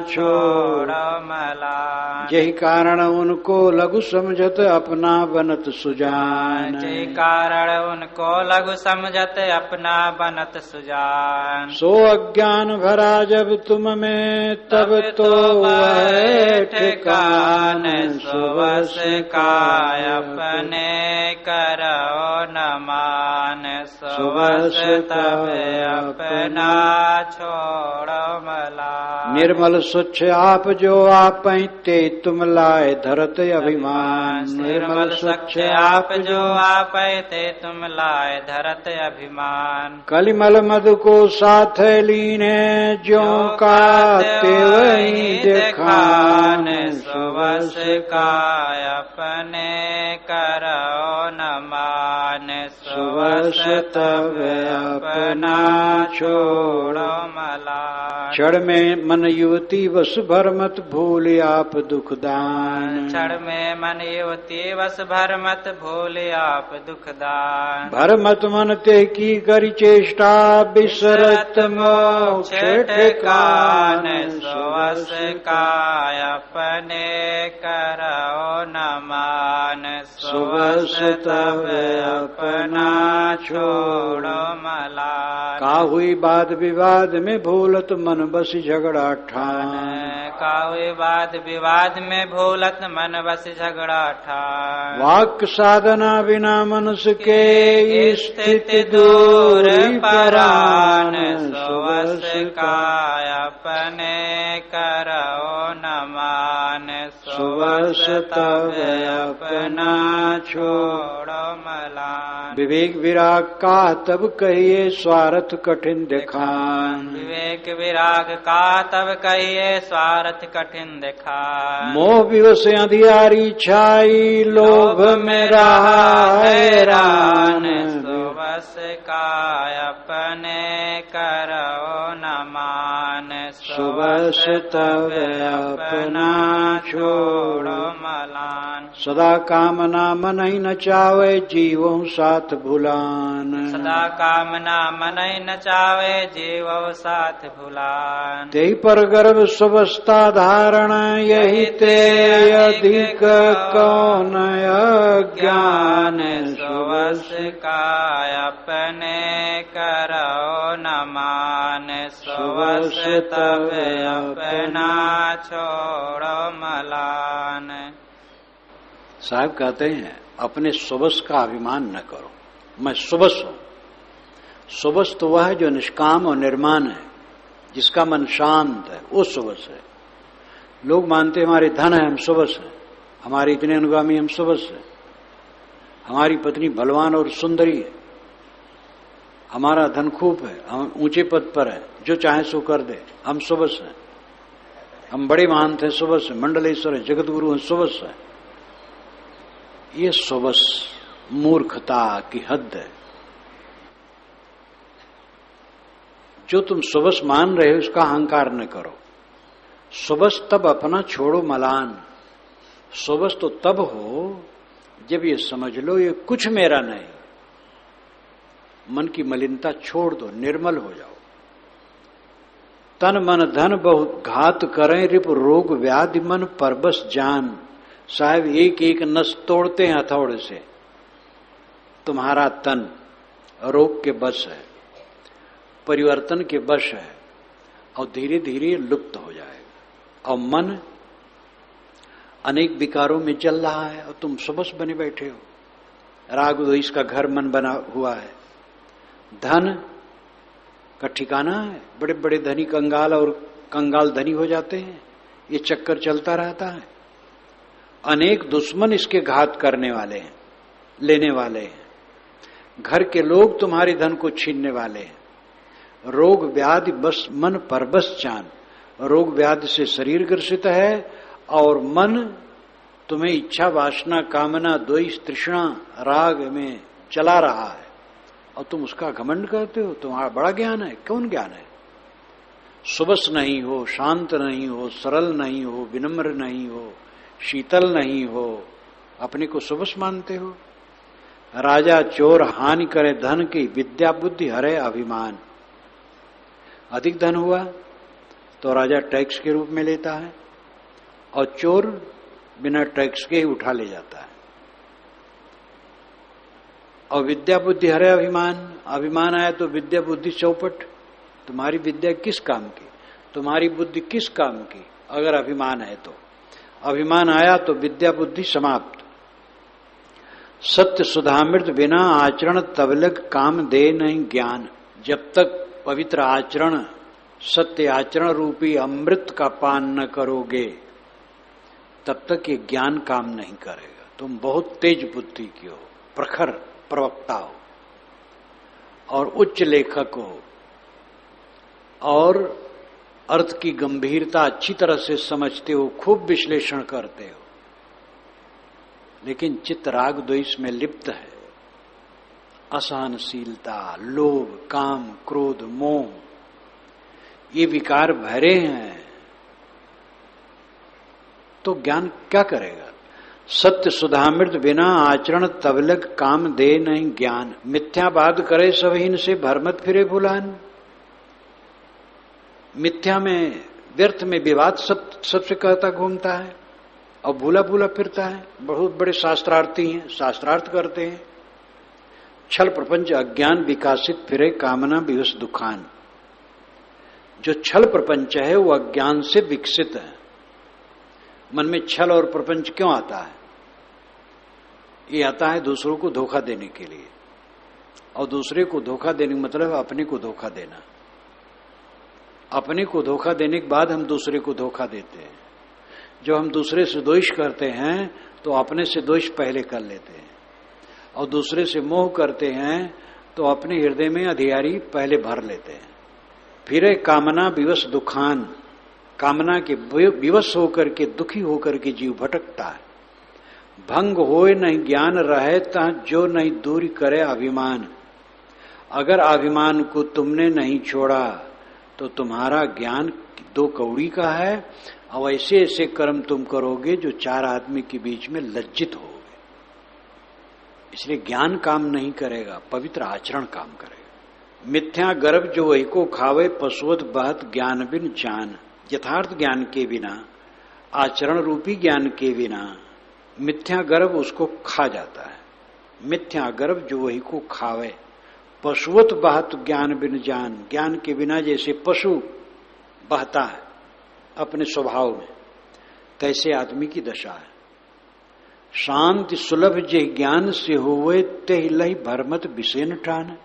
छोड़ो मलान। यही कारण उनको लघु समझत, अपना बनत सुजान। यही कारण उनको लघु समझत, अपना बनत सुजान। सो अज्ञान भरा जब तुम में, तब तो वह ठिकान। सो वश का अपने करो न मान, सो वश तब अपना छोड़ो मलान। निर्मल स्वच्छ आप जो आप ते, तुम लाए धरत अभिमान। निर्मल स्वच्छ आप जो आप ते, तुम लाए धरत अभिमान। कलिमल मधु को साथ लीने, जो का त्यों दिखान। सो वश का अपने करो न मान, सो वश तब अपना छोड़ो मलान। क्षण में मन युवती वश भर मत भूल आप दुखदान। क्षण में मन युवती वश भर मत भूल आप दुखदान। भर मत मन ते की करी चेष्टा, बिसरत मोक्ष ठिकान। सो वश का अपने करो न मान, सो वश तब अपना छोड़ो मलान। का हुई वाद विवाद में भूलत, मन बस झगड़ा ठान। का हुई वाद विवाद में भूलत, मन बस झगड़ा ठान। वाक्य साधना बिना मनुष्य के, स्थिति दूर परान। सो वश का अपने करो न मान, सो वश तब अपना छोड़ो मलान। विवेक विराग का तब कहिए, स्वार्थ कठिन दिखान। विवेक विराग का तब कहिए, स्वार्थ कठिन दिखान। मोह विवश अंधियारी छाई, लोभ में रहा हैरान। सो वश का अपने करो न मान, सो वश तब अपना छोड़ो मलान। सदा कामना मन ही न चावे, जीवों साथ भुलान। सदा कामना मन ही न चावे, जीवो साथ भुलान। तेहि पर गर्भ स्वस्था धारण, यही ते अधिक कौन अज्ञान। सो वश का अपने करो न मान, सो वश तब अपना छोड़ो मलान। साहब कहते हैं, अपने सुबस का अभिमान न करो। मैं सुबस हूं। सुबस तो वह है जो निष्काम और निर्माण है, जिसका मन शांत है, वो सुबस है। लोग मानते हमारे धन है, हम सुबस हैं, हमारे इतने अनुगामी, हम सुबस हैं, हमारी पत्नी बलवान और सुंदरी है, हमारा धन खूब है, हम ऊंचे पद पर है, जो चाहे सो कर दे, हम सुबस हैं। हम बड़े महान थे सुबस है, मंडलेश्वर है, जगत गुरु है, सुबस है। ये सुबस मूर्खता की हद है। जो तुम सुबस मान रहे हो उसका अहंकार न करो। सुबस तब अपना छोड़ो मलान। सुबस तो तब हो जब ये समझ लो ये कुछ मेरा नहीं। मन की मलिनता छोड़ दो, निर्मल हो जाओ। तन मन धन बहुत घात करें, रिप रोग व्याधि मन परबस जान। साहब एक एक नस तोड़ते हैं हथौड़े से। तुम्हारा तन रोग के बस है, परिवर्तन के बस है, और धीरे धीरे लुप्त हो जाएगा। और मन अनेक विकारों में चल रहा है और तुम सबस बने बैठे हो। राग द्वेष का घर मन बना हुआ है। धन का ठिकाना है। बड़े बड़े धनी कंगाल और कंगाल धनी हो जाते हैं। ये चक्कर चलता रहता है। अनेक दुश्मन इसके घात करने वाले हैं, लेने वाले हैं। घर के लोग तुम्हारे धन को छीनने वाले हैं। रोग व्याधि बस मन परबस चान। रोग व्याधि से शरीर ग्रसित है और मन तुम्हें इच्छा वासना कामना द्वेष तृष्णा राग में चला रहा है और तुम उसका घमंड करते हो। तुम्हारा बड़ा ज्ञान है। कौन ज्ञान है? सुबस नहीं हो, शांत नहीं हो, सरल नहीं हो, विनम्र नहीं हो, शीतल नहीं हो, अपने को सुबस मानते हो। राजा चोर हानि करे धन की, विद्या बुद्धि हरे अभिमान। अधिक धन हुआ तो राजा टैक्स के रूप में लेता है और चोर बिना टैक्स के ही उठा ले जाता है। और विद्या बुद्धि हरे अभिमान। अभिमान आया तो विद्या बुद्धि चौपट। तुम्हारी विद्या किस काम की, तुम्हारी बुद्धि किस काम की अगर अभिमान है तो? अभिमान आया तो विद्या बुद्धि समाप्त। सत्य सुधामृत बिना आचरण तबलक काम दे नहीं ज्ञान। जब तक पवित्र आचरण, सत्य आचरण रूपी अमृत का पान न करोगे तब तक ये ज्ञान काम नहीं करेगा। तुम बहुत तेज बुद्धि की हो, प्रखर प्रवक्ता हो और उच्च लेखक हो और अर्थ की गंभीरता अच्छी तरह से समझते हो, खूब विश्लेषण करते हो, लेकिन चित्त राग द्वेष में लिप्त है। असहनशीलता, लोभ, काम, क्रोध, मोह, ये विकार भरे हैं तो ज्ञान क्या करेगा? सत्य सुधामृत बिना आचरण तबलक काम दे नहीं ज्ञान। मिथ्यावाद करे सभहीन से भरमत फिरे भुलान। मिथ्या में, व्यर्थ में विवाद सबसे कहता घूमता है और भूला भूला फिरता है। बहुत बड़े शास्त्रार्थी हैं, शास्त्रार्थ करते हैं। छल प्रपंच अज्ञान विकासित फिरे कामना विवश दुखान। जो छल प्रपंच है वो अज्ञान से विकसित है। मन में छल और प्रपंच क्यों आता है? ये आता है दूसरों को धोखा देने के लिए। और दूसरे को धोखा देने का मतलब अपने को धोखा देना। अपने को धोखा देने के बाद हम दूसरे को धोखा देते हैं। जो हम दूसरे से द्वेष करते हैं तो अपने से द्वेष पहले कर लेते हैं, और दूसरे से मोह करते हैं तो अपने हृदय में अधियारी पहले भर लेते हैं। फिर कामना विवश दुखान। कामना के विवश होकर के, दुखी होकर के जीव भटकता है। भंग होए नहीं ज्ञान रहे ता जो नहीं दूर करे अभिमान। अगर अभिमान को तुमने नहीं छोड़ा तो तुम्हारा ज्ञान दो कौड़ी का है, और ऐसे ऐसे कर्म तुम करोगे जो चार आदमी के बीच में लज्जित होगे। इसलिए ज्ञान काम नहीं करेगा, पवित्र आचरण काम करेगा। मिथ्या गर्भ जो वही को खावे, पशुवत बहत ज्ञान बिन जान। यथार्थ ज्ञान के बिना, आचरण रूपी ज्ञान के बिना मिथ्या गर्भ उसको खा जाता है। मिथ्या गर्भ जो वही को खावे, पशुवत बहत ज्ञान बिन जान। ज्ञान के बिना जैसे पशु बहता है अपने स्वभाव में, तैसे आदमी की दशा है। शांति सुलभ जे ज्ञान से होवे, ते लही भरमत विषेन ठान।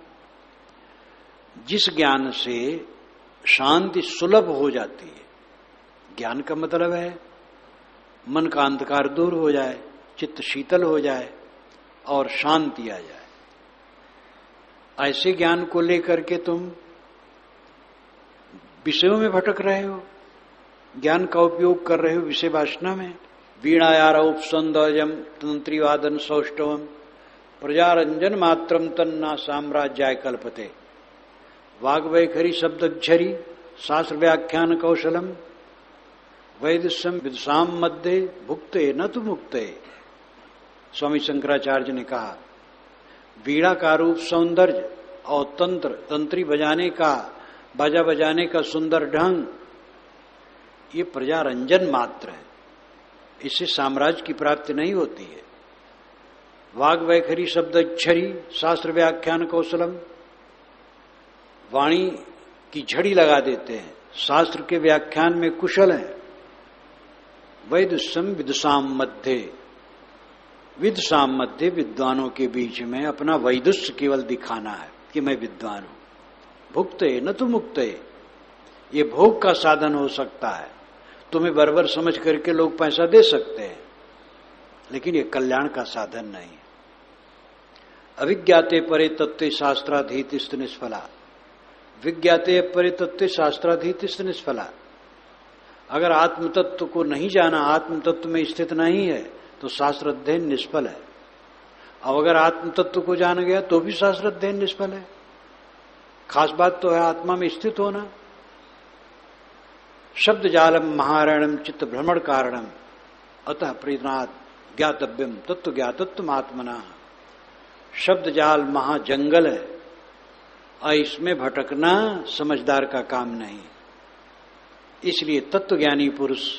जिस ज्ञान से शांति सुलभ हो जाती है, ज्ञान का मतलब है मन का अंधकार दूर हो जाए, चित्त शीतल हो जाए और शांति आ जाए। ऐसे ज्ञान को लेकर के तुम विषयों में भटक रहे हो। ज्ञान का उपयोग कर रहे हो विषय वासना में। वीणायार उपसंदजम तंत्रीवादन सौष्ठवम प्रजारंजन मात्रम तन्ना साम्राज्याय कल्पते। वाग्वैखरी शब्दक्षरी शास्त्र व्याख्यान कौशलम वैदस्यम विदुषाम मध्य भुक्ते न तो मुक्ते। स्वामी शंकराचार्य ने कहा वीणा का रूप सौंदर्य और तंत्री बजाने का, बाजा बजाने का सुंदर ढंग, ये प्रजारंजन मात्र है, इससे साम्राज्य की प्राप्ति नहीं होती है। वाग वैखरी शब्द अक्षरी शास्त्र व्याख्यान कौशलम, वाणी की झड़ी लगा देते हैं, शास्त्र के व्याख्यान में कुशल है। वैदुष्यम विदुषाम मध्य, विदुषाम मध्य विद्वानों के बीच में अपना वैदुष्य केवल दिखाना है कि मैं विद्वान हूं। भुक्ते न तो मुक्ते, ये भोग का साधन हो सकता है, तुम्हें बराबर समझ करके लोग पैसा दे सकते हैं, लेकिन ये कल्याण का साधन नहीं है। अविज्ञाते परे तत्व शास्त्राधीत निष्फला, विज्ञाते परे तत्व शास्त्राधीत निष्फला। अगर आत्म तत्व को नहीं जाना, आत्म तत्व में स्थित नहीं है, तो शास्त्र अध्ययन निष्फल है। और अगर आत्म तत्व को जान गया तो भी शास्त्र अध्ययन निष्फल है। खास बात तो है आत्मा में स्थित होना। शब्द जालम महारणम चित्त भ्रमण कारणम अतः प्रीतनाथ ज्ञातव्यम तत्व ज्ञातत्व आत्मना। शब्द जाल महाजंगल है और इसमें भटकना समझदार का काम नहीं। इसलिए तत्वज्ञानी पुरुष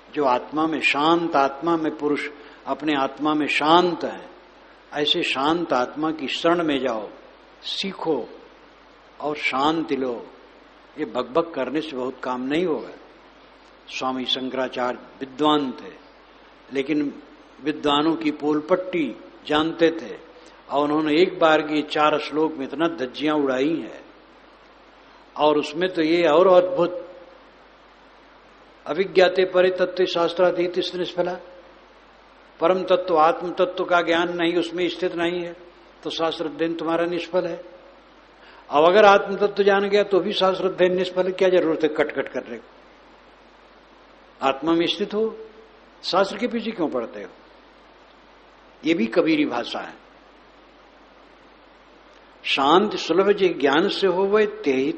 जो आत्मा में शांत, आत्मा में पुरुष अपने आत्मा में शांत है, ऐसे शांत आत्मा की शरण में जाओ, सीखो और शांति लो। ये बकबक करने से बहुत काम नहीं होगा। स्वामी शंकराचार्य विद्वान थे, लेकिन विद्वानों की पोलपट्टी जानते थे और उन्होंने एक बार की 4 श्लोक में इतना धज्जियां उड़ाई है। और उसमें तो ये और अद्भुत, अविज्ञाते परे तत्व शास्त्राधीत निष्फला, परम तत्व आत्म तत्व का ज्ञान नहीं, उसमें स्थित नहीं है, तो शास्त्र अध्ययन तुम्हारा निष्फल है। अब अगर आत्म तत्व जान गया तो भी शास्त्र अध्ययन निष्फल है। क्या जरूरत है कट करने को? आत्मा में स्थित हो, शास्त्र के पीछे क्यों पढ़ते हो? ये भी कबीरी भाषा है। शांत सुलभ जे ज्ञान से हो वह ते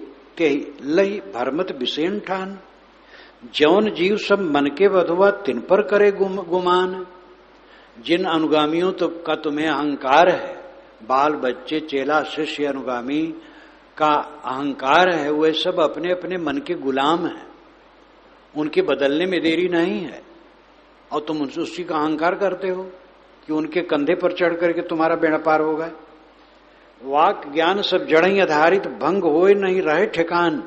लही भरमत विषेण ठान। जौन जीव सब मन के बधुआ तिन पर करे गुमान। जिन अनुगामियों तो का तुम्हें अहंकार है, बाल बच्चे चेला शिष्य अनुगामी का अहंकार है, वे सब अपने अपने मन के गुलाम हैं, उनके बदलने में देरी नहीं है। और तुम उनसे उसी का अहंकार करते हो कि उनके कंधे पर चढ़ करके तुम्हारा बेड़ा पार होगा। वाक ज्ञान सब जड़ आधारित, भंग होए नहीं रहे ठिकान।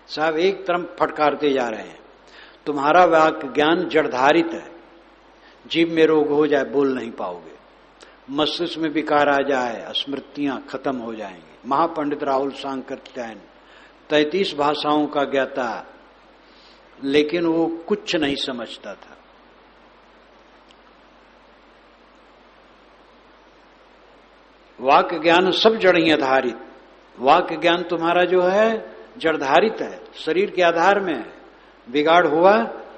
साहब एक तरफ फटकारते जा रहे हैं। तुम्हारा वाक ज्ञान जड़धारित है, जीभ में रोग हो जाए बोल नहीं पाओगे, मस्तिष्क में विकार आ जाए स्मृतियां खत्म हो जाएंगी। महापंडित राहुल सांकरचैन 33 भाषाओं का ज्ञाता, लेकिन वो कुछ नहीं समझता था। वाक ज्ञान सब जड़ आधारित, वाक ज्ञान तुम्हारा जो है जड़धारित है, शरीर के आधार में है। बिगाड़ हुआ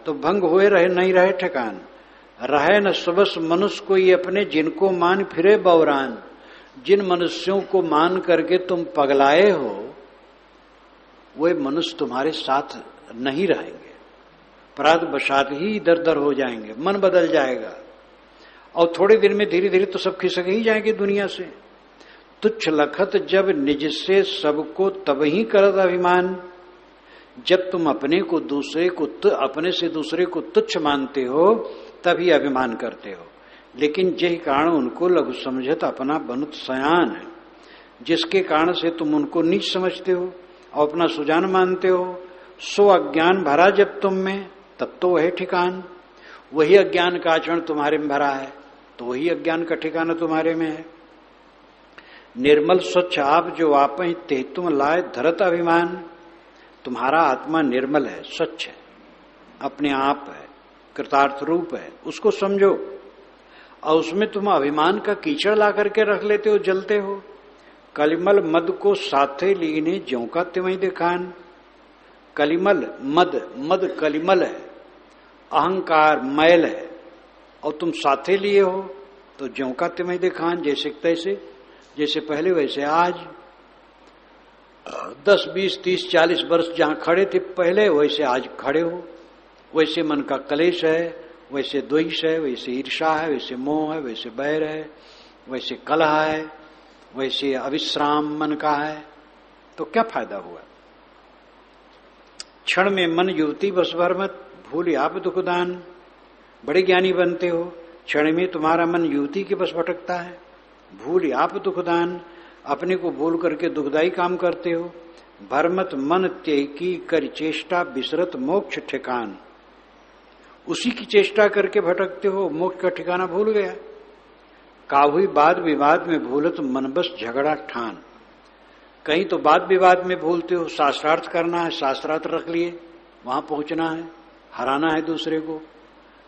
तो भंग हुए रहे नहीं रहे ठिकान। रहे न सबस मनुष्य को ये अपने, जिनको मान फिरे बौरान। जिन मनुष्यों को मान करके तुम पगलाए हो, वे मनुष्य तुम्हारे साथ नहीं रहेंगे, अपराध बसात ही इधर उधर हो जाएंगे, मन बदल जाएगा और थोड़े दिन में धीरे धीरे तो सब खिसक ही जाएंगे दुनिया से। तुच्छ लखत जब निज से सबको तब ही करत अभिमान। जब तुम अपने को दूसरे को अपने से दूसरे को तुच्छ मानते हो तभी अभिमान करते हो, लेकिन जिस कारण उनको लघु समझत अपना बनुत सयान है, जिसके कारण से तुम उनको नीच समझते हो और अपना सुजान मानते हो, सो अज्ञान भरा जब तुम में तब तो वही ठिकान। वही अज्ञान का आचरण तुम्हारे में भरा है तो वही अज्ञान का ठिकाना तुम्हारे में है। निर्मल स्वच्छ आप जो आप ही ते तुम लाए धरत अभिमान। तुम्हारा आत्मा निर्मल है, स्वच्छ है, अपने आप है, कृतार्थ रूप है, उसको समझो। और उसमें तुम अभिमान का कीचड़ ला करके रख लेते हो, जलते हो। कलिमल मद को साथे लीने ज्यों का तिवई दिखान। कलिमल मद, मद कलिमल है, अहंकार मैल है, और तुम साथे लिए हो तो ज्यों का तुम्हें दिखान, जैसे तैसे, जैसे पहले वैसे आज। 10, 20, 30, 40 वर्ष जहां खड़े थे पहले, वैसे आज खड़े हो। वैसे मन का कलेश है, वैसे द्वेष है, वैसे ईर्षा है, वैसे मोह है, वैसे बैर है, वैसे कलह है, वैसे अविश्राम मन का है। तो क्या फायदा हुआ? क्षण में मन युवती बस भर मत, भूल आप दुखदान। बड़े ज्ञानी बनते हो, क्षण में तुम्हारा मन युवती के बस भटकता है। भूल आप दुखदान, अपने को भूल करके दुखदायी काम करते हो। भरमत मन त्यकी कर चेष्टा, बिसरत मोक्ष ठिकान। उसी की चेष्टा करके भटकते हो, मोक्ष का ठिकाना भूल गया। काहुई वाद विवाद में भूलत मन बस झगड़ा ठान। कहीं तो वाद विवाद में भूलते हो, शास्त्रार्थ करना है, शास्त्रार्थ रख लिए, वहां पहुंचना है, हराना है दूसरे को।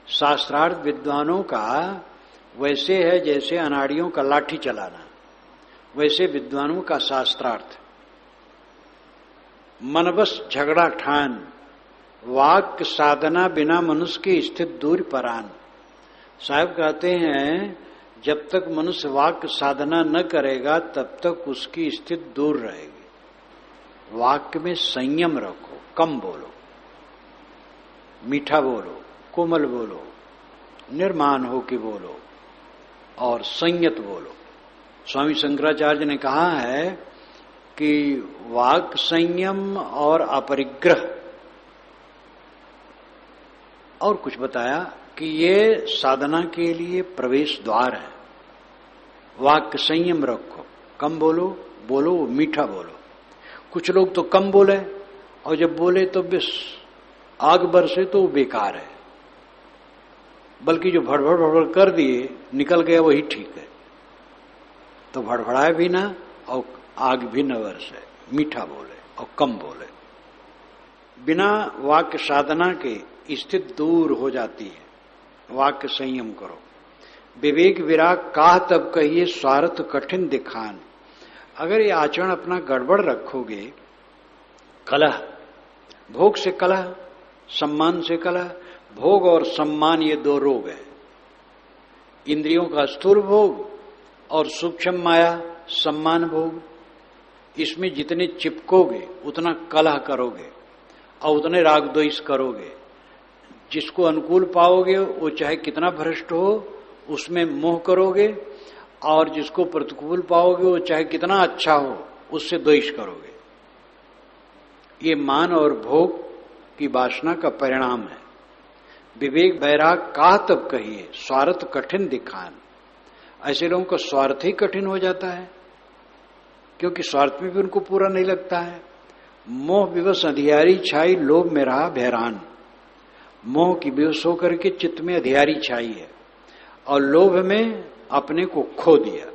शास्त्रार्थ विद्वानों का वैसे है जैसे अनाड़ियों का लाठी चलाना, वैसे विद्वानों का शास्त्रार्थ। मन बस झगड़ा ठान, वाक्य साधना बिना मनुष्य के स्थित दूर परान। साहब कहते हैं जब तक मनुष्य वाक्य साधना न करेगा तब तक उसकी स्थिति दूर रहेगी। वाक्य में संयम रखो, कम बोलो, मीठा बोलो, कोमल बोलो, निर्माण हो के बोलो और संयत बोलो। स्वामी शंकराचार्य ने कहा है कि वाक संयम और अपरिग्रह, और कुछ बताया कि ये साधना के लिए प्रवेश द्वार है। वाक्य संयम रखो, कम बोलो, बोलो मीठा बोलो। कुछ लोग तो कम बोले और जब बोले तो बस आग बरसे तो बेकार है, बल्कि जो भड़बड़ भड़बड़ कर दिए निकल गया वही ठीक है। तो भड़बड़ाए भी ना और आग भी न बरसे, मीठा बोले और कम बोले। बिना वाक्य साधना के स्थिति दूर हो जाती है। वाक्य संयम करो। विवेक विराग काह तब कहिए, स्वार्थ कठिन दिखान। अगर ये आचरण अपना गड़बड़ रखोगे, कलह, भोग से कलह, सम्मान से कलह। भोग और सम्मान ये दो रोग है। इंद्रियों का स्थूल भोग और सूक्ष्म माया सम्मान भोग, इसमें जितने चिपकोगे उतना कलह करोगे और उतने राग द्वेष करोगे। जिसको अनुकूल पाओगे वो चाहे कितना भ्रष्ट हो उसमें मोह करोगे, और जिसको प्रतिकूल पाओगे वो चाहे कितना अच्छा हो उससे द्वेष करोगे। ये मान और भोग की वासना का परिणाम है। विवेक वैराग काह तब कहिए, स्वार्थ कठिन दिखान। ऐसे लोगों का स्वार्थ ही कठिन हो जाता है, क्योंकि स्वार्थ में भी उनको पूरा नहीं लगता है। मोह विवश अधियारी छाई, लोभ में रहा बहरान। मोह की विवश होकर के चित्त में अधियारी छाई है और लोभ में अपने को खो दिया।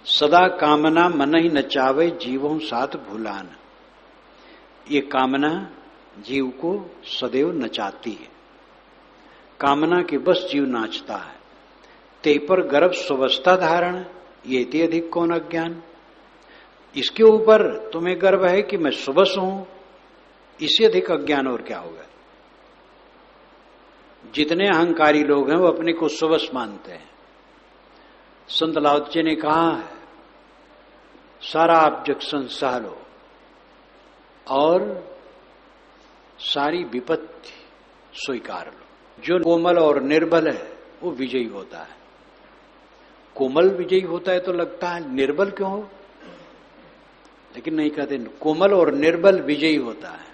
सदा कामना मन ही नचावे, जीवों साथ भूलान। ये कामना जीव को सदैव नचाती है। कामना के बस जीव नाचता है। ते पर गर्भ स्वस्था धारण, ये ते अधिक कौन अज्ञान। इसके ऊपर तुम्हें गर्व है कि मैं सुबस हूं, इससे अधिक अज्ञान और क्या होगा। जितने अहंकारी लोग हैं वो अपने को सुबस मानते हैं। संत लाओ जी ने कहा है, सारा ऑब्जेक्शन सह लो और सारी विपत्ति स्वीकार लो। जो कोमल और निर्बल है वो विजयी होता है। कोमल विजयी होता है तो लगता है निर्बल क्यों हो, लेकिन नहीं कहते कोमल और निर्बल विजयी होता है।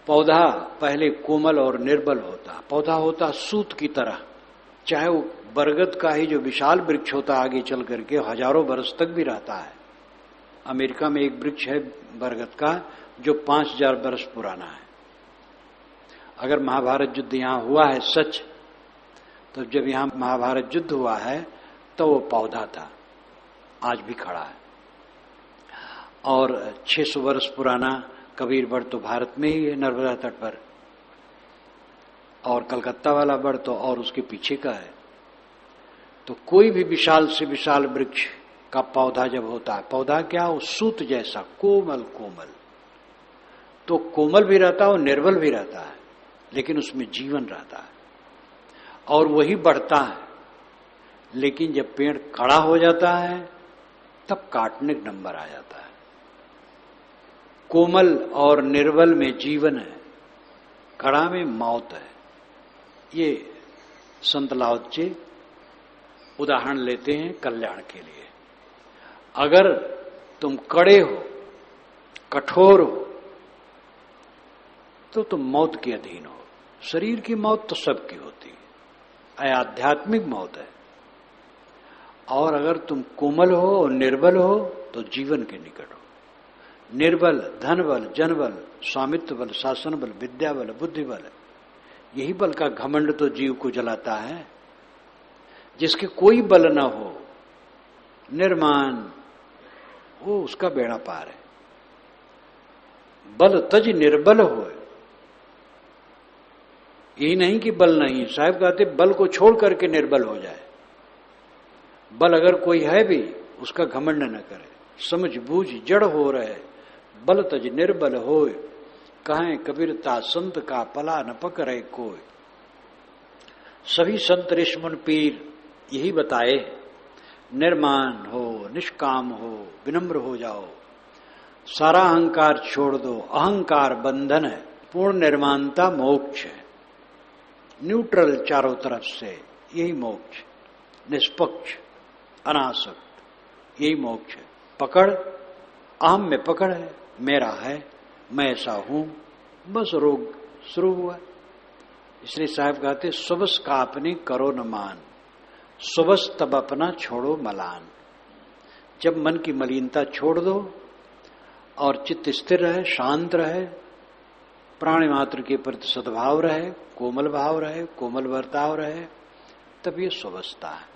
पौधा पहले कोमल और निर्बल होता, पौधा होता सूत की तरह, चाहे वो बरगद का ही जो विशाल वृक्ष होता आगे चल करके हजारों वर्ष तक भी रहता है। अमेरिका में एक वृक्ष है बरगद का जो 5000 वर्ष पुराना है। अगर महाभारत युद्ध यहां हुआ है सच, तो जब यहां महाभारत युद्ध हुआ है तो वो पौधा था, आज भी खड़ा है। और 600 वर्ष पुराना कबीर बड़ तो भारत में ही है, नर्मदा तट पर, और कलकत्ता वाला बड़ तो और उसके पीछे का है। तो कोई भी विशाल से विशाल वृक्ष का पौधा जब होता है, पौधा क्या, वो सूत जैसा कोमल कोमल, तो कोमल भी रहता है और निर्बल भी रहता है, लेकिन उसमें जीवन रहता है और वही बढ़ता है। लेकिन जब पेड़ कड़ा हो जाता है तब काटने का नंबर आ जाता है। कोमल और निर्बल में जीवन है, कड़ा में मौत है। ये संत लाओत्से उदाहरण लेते हैं कल्याण के लिए। अगर तुम कड़े हो, कठोर हो, तो तुम मौत के अधीन हो। शरीर की मौत तो सबकी होती है, आध्यात्मिक मौत है। और अगर तुम कोमल हो और निर्बल हो तो जीवन के निकट हो। निर्बल धन बल, जन बल, स्वामित्व बल, शासन बल, विद्या बल, बुद्धि बल, यही बल का घमंड तो जीव को जलाता है। जिसके कोई बल न हो, निर्माण, वो उसका बेड़ा पार है। बल तज निर्बल हो, यही नहीं कि बल नहीं, साहब कहते बल को छोड़ करके निर्बल हो जाए। बल अगर कोई है भी, उसका घमंड न करे, समझ बूझ जड़ हो रहे, बल तज निर्बल होय, कहें कबीरता संत का पला न पकड़े कोई। सभी संत ऋषि मुनि पीर यही बताए, निर्माण हो, निष्काम हो, विनम्र हो जाओ, सारा अहंकार छोड़ दो। अहंकार बंधन है, पूर्ण निर्माणता मोक्ष है। न्यूट्रल चारों तरफ से, यही मोक्ष। निष्पक्ष, अनासक्त, यही मोक्ष है। पकड़, अहम में पकड़ है, मेरा है, मैं ऐसा हूं, बस रोग शुरू हुआ। इसलिए साहब कहते सुबस का अपने करो न मान, सुबस तब अपना छोड़ो मलान। जब मन की मलिनता छोड़ दो और चित्त स्थिर रहे, शांत रहे, प्राणी मात्र के प्रति सद्भाव रहे, कोमल भाव रहे, कोमल बर्ताव रहे, तब ये सुवस्था है।